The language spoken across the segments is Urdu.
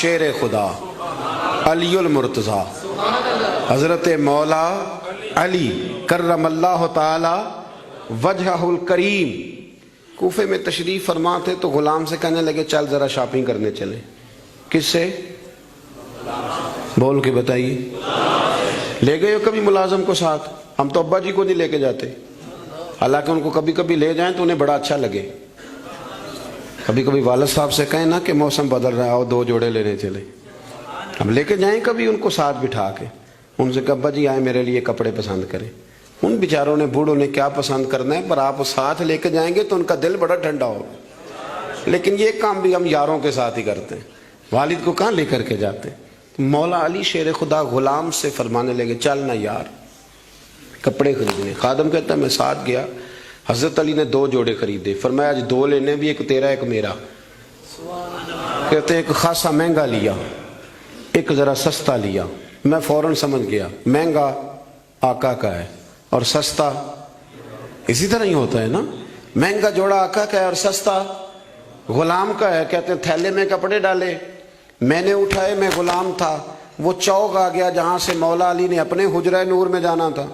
شیر خدا علی المرتضیٰ حضرت مولا علی کرم اللہ تعالی وجہہ الکریم کوفے میں تشریف فرما تھے تو غلام سے کہنے لگے چل ذرا شاپنگ کرنے چلے. کس سے؟ بول کے بتائیے. لے گئے ہو کبھی ملازم کو ساتھ؟ ہم تو ابا جی کو نہیں لے کے جاتے، حالانکہ ان کو کبھی کبھی لے جائیں تو انہیں بڑا اچھا لگے. کبھی کبھی والد صاحب سے کہیں نا کہ موسم بدل رہا ہو 2 جوڑے لینے چلے، ہم لے کے جائیں کبھی ان کو ساتھ بٹھا کے، ان سے کہ ابا جی آئے میرے لیے کپڑے پسند کریں. ان بیچاروں نے بوڑھوں نے کیا پسند کرنا ہے، پر آپ ساتھ لے کے جائیں گے تو ان کا دل بڑا ٹھنڈا ہوگا. لیکن یہ کام بھی ہم یاروں کے ساتھ ہی کرتے ہیں، والد کو کہاں لے کر کے جاتے ہیں. مولا علی شیر خدا غلام سے فرمانے لگے چل نا یار کپڑے خریدنے. خادم کہتا ہے میں ساتھ گیا. حضرت علی نے 2 جوڑے خریدے. فرمایا آج 2 لینے بھی، ایک تیرا ایک میرا. کہتے ہیں ایک خاصا مہنگا لیا، ایک ذرا سستا لیا. میں فوراً سمجھ گیا مہنگا آقا کا ہے اور سستا اسی طرح ہی ہوتا ہے نا. مہنگا جوڑا آقا کا ہے اور سستا غلام کا ہے. کہتے ہیں تھیلے میں کپڑے ڈالے، میں نے اٹھائے، میں غلام تھا. وہ چوک آ گیا جہاں سے مولا علی نے اپنے حجرہ نور میں جانا تھا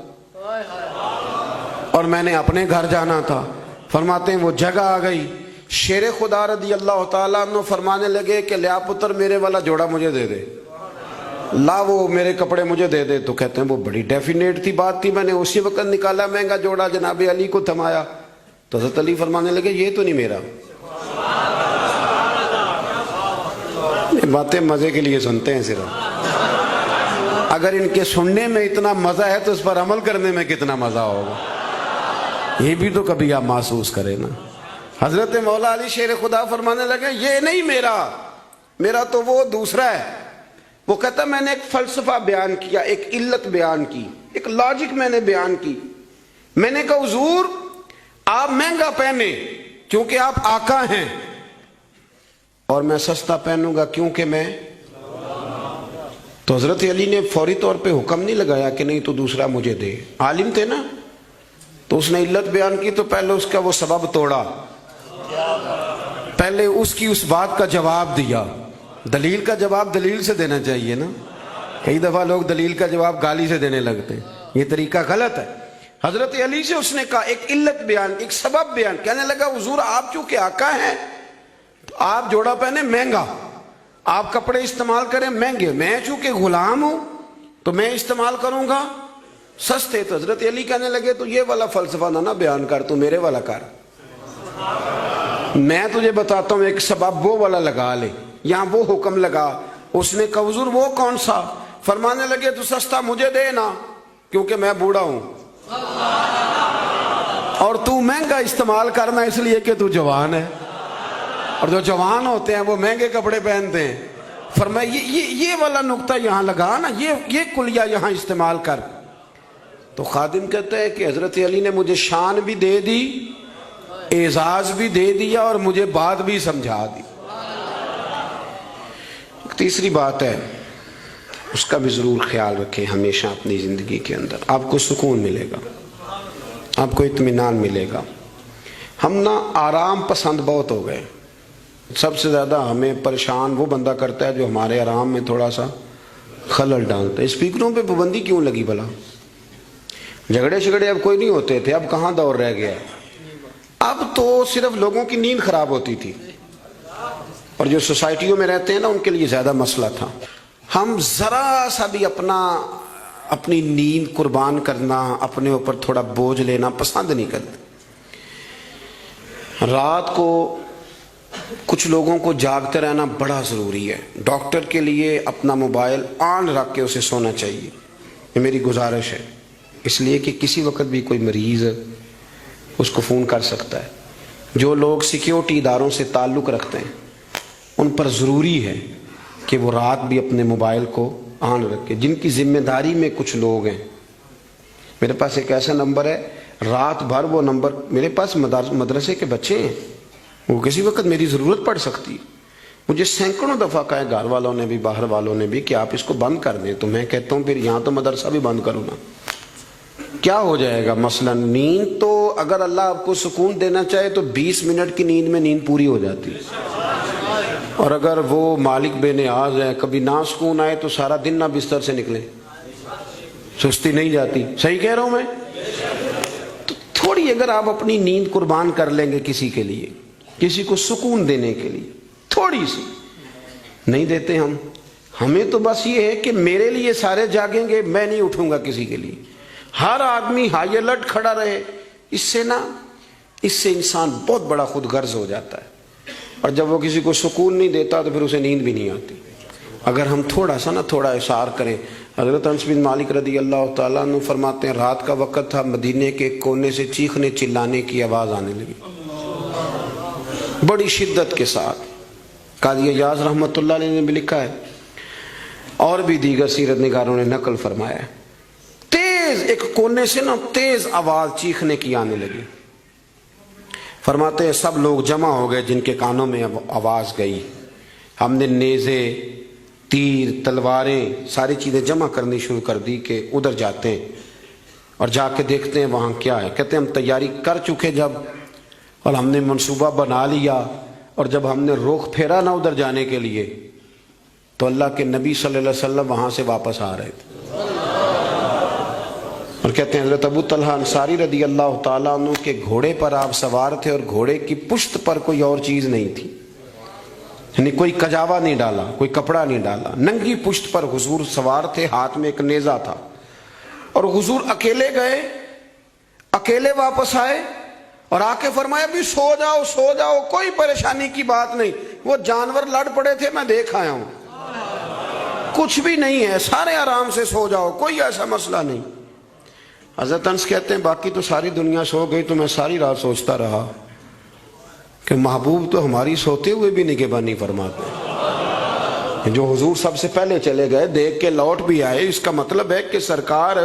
اور میں نے اپنے گھر جانا تھا. فرماتے ہیں وہ جگہ آ گئی. شیر خدا رضی اللہ تعالیٰ عنہ فرمانے لگے کہ لیا پتر میرے والا جوڑا مجھے دے دے، لا وہ میرے کپڑے مجھے دے دے. تو کہتے ہیں وہ بڑی ڈیفینیٹ تھی بات تھی، میں نے اسی وقت نکالا مہنگا جوڑا، جناب علی کو تھمایا. تو حضرت علی فرمانے لگے یہ تو نہیں میرا. یہ باتیں مزے کے لیے سنتے ہیں صرف، اگر ان کے سننے میں اتنا مزہ ہے تو اس پر عمل کرنے میں کتنا مزہ ہوگا، یہ بھی تو کبھی آپ محسوس کریں نا. حضرت مولا علی شیر خدا فرمانے لگے یہ نہیں میرا، میرا تو وہ دوسرا ہے. وہ کہتا میں نے ایک فلسفہ بیان کیا، ایک علت بیان کی، ایک لاجک میں نے بیان کی. میں نے کہا حضور آپ مہنگا پہنے کیونکہ آپ آقا ہیں، اور میں سستا پہنوں گا کیونکہ میں. تو حضرت علی نے فوری طور پہ حکم نہیں لگایا کہ نہیں تو دوسرا مجھے دے. عالم تھے نا، تو اس نے علت بیان کی تو پہلے اس کا وہ سبب توڑا، پہلے اس کی اس بات کا جواب دیا. دلیل کا جواب دلیل سے دینا چاہیے نا. کئی دفعہ لوگ دلیل کا جواب گالی سے دینے لگتے ہیں، یہ طریقہ غلط ہے. حضرت علی سے اس نے کہا ایک علت بیان، ایک سبب بیان. کہنے لگا حضور آپ چونکہ آقا ہیں تو آپ جوڑا پہنے مہنگا، آپ کپڑے استعمال کریں مہنگے، میں چونکہ غلام ہوں تو میں استعمال کروں گا سستے. تو حضرت علی کہنے لگے تو یہ والا فلسفہ نہ بیان کر، تو میرے والا کر. میں تجھے بتاتا ہوں ایک سبب وہ والا لگا لے. یہاں وہ حکم لگا. اس نے کہا حضور وہ کون سا؟ فرمانے لگے تو سستا مجھے دے نا کیونکہ میں بوڑھا ہوں، اور تو مہنگا استعمال کرنا اس لیے کہ تو جوان ہے، اور جو جوان ہوتے ہیں وہ مہنگے کپڑے پہنتے ہیں. فرمایا یہ والا نقطہ یہاں لگا نا، یہ کلیہ یہاں استعمال کر. تو خادم کہتا ہے کہ حضرت علی نے مجھے شان بھی دے دی، اعزاز بھی دے دیا، اور مجھے بات بھی سمجھا دی. تیسری بات ہے اس کا بھی ضرور خیال رکھیں ہمیشہ اپنی زندگی کے اندر. آپ کو سکون ملے گا، آپ کو اطمینان ملے گا. ہم نا آرام پسند بہت ہو گئے. سب سے زیادہ ہمیں پریشان وہ بندہ کرتا ہے جو ہمارے آرام میں تھوڑا سا خلل ڈالتا ہے. اسپیکروں پہ پابندی کیوں لگی بھلا؟ جھگڑے شگڑے اب کوئی نہیں ہوتے تھے، اب کہاں دور رہ گیا. اب تو صرف لوگوں کی نیند خراب ہوتی تھی، اور جو سوسائٹیوں میں رہتے ہیں نا ان کے لیے زیادہ مسئلہ تھا. ہم ذرا سا بھی اپنی نیند قربان کرنا، اپنے اوپر تھوڑا بوجھ لینا پسند نہیں کرتے. رات کو کچھ لوگوں کو جاگتے رہنا بڑا ضروری ہے. ڈاکٹر کے لیے اپنا موبائل آن رکھ کے اسے سونا چاہیے، یہ میری گزارش ہے. اس لیے کہ کسی وقت بھی کوئی مریض اس کو فون کر سکتا ہے. جو لوگ سیکیورٹی اداروں سے تعلق رکھتے ہیں ان پر ضروری ہے کہ وہ رات بھی اپنے موبائل کو آن رکھے. جن کی ذمہ داری میں کچھ لوگ ہیں، میرے پاس ایک ایسا نمبر ہے رات بھر وہ نمبر، میرے پاس مدرسے کے بچے ہیں، وہ کسی وقت میری ضرورت پڑ سکتی. مجھے سینکڑوں دفعہ کہا ہے گھر والوں نے بھی باہر والوں نے بھی کہ آپ اس کو بند کر دیں. تو میں کہتا ہوں پھر یہاں تو مدرسہ بھی بند کرو نا، کیا ہو جائے گا. مثلا نیند تو اگر اللہ آپ کو سکون دینا چاہے تو 20 منٹ کی نیند میں نیند پوری ہو جاتی ہے، اور اگر وہ مالک بے نیاز ہے، کبھی نہ سکون آئے تو سارا دن نہ بستر سے نکلے، سستی نہیں جاتی؟ صحیح کہہ رہا ہوں میں؟ تو تھوڑی اگر آپ اپنی نیند قربان کر لیں گے کسی کے لیے، کسی کو سکون دینے کے لیے، تھوڑی سی نہیں دیتے ہم. ہمیں تو بس یہ ہے کہ میرے لیے سارے جاگیں گے، میں نہیں اٹھوں گا کسی کے لیے. ہر آدمی ہائی الرٹ کھڑا رہے، اس سے انسان بہت بڑا خود غرض ہو جاتا ہے. اور جب وہ کسی کو سکون نہیں دیتا تو پھر اسے نیند بھی نہیں آتی. اگر ہم تھوڑا اشار کریں. حضرت انس بن مالک رضی اللہ تعالیٰ عنہ فرماتے ہیں رات کا وقت تھا، مدینے کے کونے سے چیخنے چلانے کی آواز آنے لگی بڑی شدت کے ساتھ. قاضی ایاز رحمۃ اللہ علیہ نے بھی لکھا ہے اور بھی دیگر سیرت نگاروں نے نقل فرمایا ہے، تیز ایک کونے سے تیز آواز چیخنے کی آنے لگی. فرماتے ہیں سب لوگ جمع ہو گئے جن کے کانوں میں آواز گئی. ہم نے نیزے، تیر، تلواریں، ساری چیزیں جمع کرنی شروع کر دی کہ ادھر جاتے ہیں اور جا کے دیکھتے ہیں وہاں کیا ہے. کہتے ہیں ہم تیاری کر چکے جب، اور ہم نے منصوبہ بنا لیا، اور جب ہم نے رخ پھیرا نا ادھر جانے کے لیے تو اللہ کے نبی صلی اللہ علیہ وسلم وہاں سے واپس آ رہے تھے. اور کہتے ہیں حضرت ابو طلحہ انصاری رضی اللہ تعالیٰ عنہ کے گھوڑے پر آپ سوار تھے اور گھوڑے کی پشت پر کوئی اور چیز نہیں تھی، یعنی کوئی کجاوا نہیں ڈالا، کوئی کپڑا نہیں ڈالا، ننگی پشت پر حضور سوار تھے، ہاتھ میں ایک نیزہ تھا. اور حضور اکیلے گئے، اکیلے واپس آئے اور آ کے فرمایا بھی سو جاؤ، کوئی پریشانی کی بات نہیں. وہ جانور لڑ پڑے تھے، میں دیکھ آیا ہوں، کچھ بھی نہیں ہے، سارے آرام سے سو جاؤ، کوئی ایسا مسئلہ نہیں. حضرت انس کہتے ہیں باقی تو ساری دنیا سو گئی تو میں ساری رات سوچتا رہا کہ محبوب تو ہماری سوتے ہوئے بھی نگہبانی فرماتے ہیں. جو حضور سب سے پہلے چلے گئے، دیکھ کے لوٹ بھی آئے، اس کا مطلب ہے کہ سرکار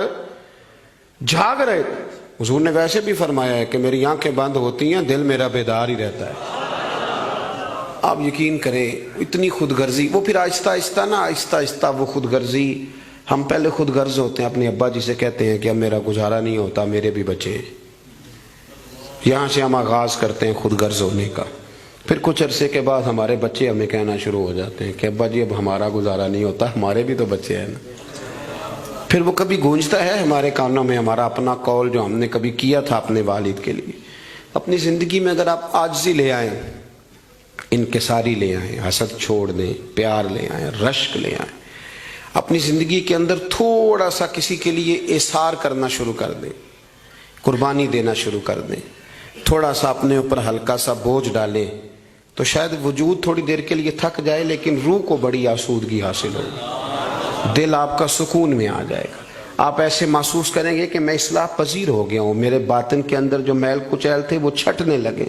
جاگ رہے تھے. حضور نے ویسے بھی فرمایا ہے کہ میری آنکھیں بند ہوتی ہیں، دل میرا بیدار ہی رہتا ہے. آپ یقین کریں اتنی خود غرضی، وہ پھر آہستہ آہستہ وہ خود غرضی. ہم پہلے خود غرض ہوتے ہیں، اپنے ابا جی سے کہتے ہیں کہ اب میرا گزارا نہیں ہوتا، میرے بھی بچے ہیں. یہاں سے ہم آغاز کرتے ہیں خود غرض ہونے کا. پھر کچھ عرصے کے بعد ہمارے بچے ہمیں کہنا شروع ہو جاتے ہیں کہ ابا جی اب ہمارا گزارا نہیں ہوتا، ہمارے بھی تو بچے ہیں نا. پھر وہ کبھی گونجتا ہے ہمارے کانوں میں ہمارا اپنا قول جو ہم نے کبھی کیا تھا اپنے والد کے لیے. اپنی زندگی میں اگر آپ عاجزی لے آئیں، انکساری لے آئیں، حسد چھوڑ دیں، پیار لے آئیں، رشک لے آئیں، اپنی زندگی کے اندر تھوڑا سا کسی کے لیے ایثار کرنا شروع کر دیں، قربانی دینا شروع کر دیں، تھوڑا سا اپنے اوپر ہلکا سا بوجھ ڈالیں، تو شاید وجود تھوڑی دیر کے لیے تھک جائے لیکن روح کو بڑی آسودگی حاصل ہوگی، دل آپ کا سکون میں آ جائے گا. آپ ایسے محسوس کریں گے کہ میں اصلاح پذیر ہو گیا ہوں، میرے باطن کے اندر جو میل کچیل تھے وہ چھٹنے لگے،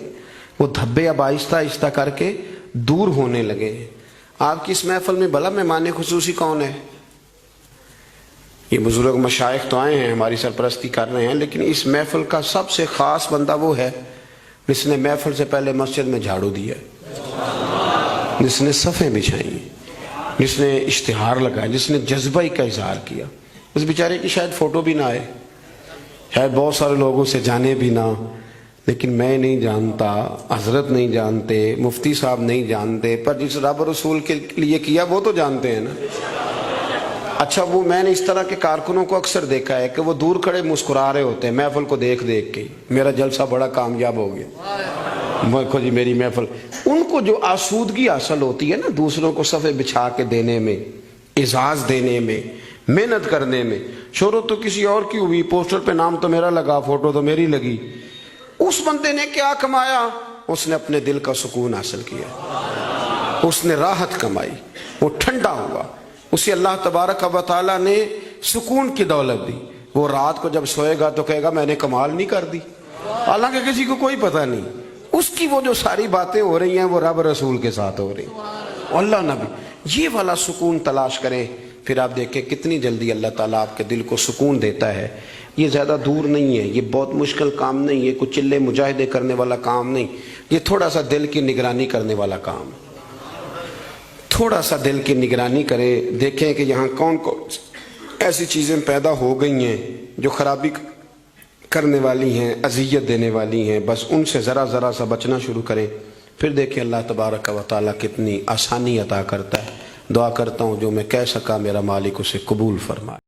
وہ دھبے اب آہستہ آہستہ کر کے دور ہونے لگے. آپ کی اس محفل میں بھلا مہمان خصوصی کون ہے؟ یہ بزرگ مشائخ تو آئے ہیں، ہماری سرپرستی کر رہے ہیں، لیکن اس محفل کا سب سے خاص بندہ وہ ہے جس نے محفل سے پہلے مسجد میں جھاڑو دیا، جس نے صفیں بچھائیں، جس نے اشتہار لگایا، جس نے جذبہ کا اظہار کیا. اس بیچارے کی شاید فوٹو بھی نہ آئے، شاید بہت سارے لوگوں سے جانے بھی نہ، لیکن میں نہیں جانتا، حضرت نہیں جانتے، مفتی صاحب نہیں جانتے، پر جس رب رسول کے لیے کیا وہ تو جانتے ہیں نا. اچھا وہ میں نے اس طرح کے کارکنوں کو اکثر دیکھا ہے کہ وہ دور کھڑے مسکرا رہے ہوتے ہیں محفل کو دیکھ دیکھ کے، میرا جلسہ بڑا کامیاب ہو گیا، دیکھو جی میری محفل. ان کو جو آسودگی حاصل ہوتی ہے نا دوسروں کو صفے بچھا کے دینے میں، اعزاز دینے میں، محنت کرنے میں، شہرت تو کسی اور کی ہوئی، پوسٹر پہ نام تو میرا لگا، فوٹو تو میری لگی، اس بندے نے کیا کمایا؟ اس نے اپنے دل کا سکون حاصل کیا، اس نے راحت کمائی، وہ ٹھنڈا ہوا، اسے اللہ تبارک و تعالیٰ نے سکون کی دولت دی. وہ رات کو جب سوئے گا تو کہے گا میں نے کمال نہیں کر دی، حالانکہ کسی کو کوئی پتہ نہیں. اس کی وہ جو ساری باتیں ہو رہی ہیں وہ رب رسول کے ساتھ ہو رہی ہیں، اللہ نبی. یہ والا سکون تلاش کریں، پھر آپ دیکھیں کتنی جلدی اللہ تعالیٰ آپ کے دل کو سکون دیتا ہے. یہ زیادہ دور نہیں ہے، یہ بہت مشکل کام نہیں ہے، کوئی چلے مجاہدے کرنے والا کام نہیں، یہ تھوڑا سا دل کی نگرانی کرنے والا کام. تھوڑا سا دل کی نگرانی کریں، دیکھیں کہ یہاں کون کون ایسی چیزیں پیدا ہو گئی ہیں جو خرابی کرنے والی ہیں، اذیت دینے والی ہیں، بس ان سے ذرا ذرا سا بچنا شروع کریں. پھر دیکھیں اللہ تبارک و تعالیٰ کتنی آسانی عطا کرتا ہے. دعا کرتا ہوں جو میں کہہ سکا میرا مالک اسے قبول فرمائے.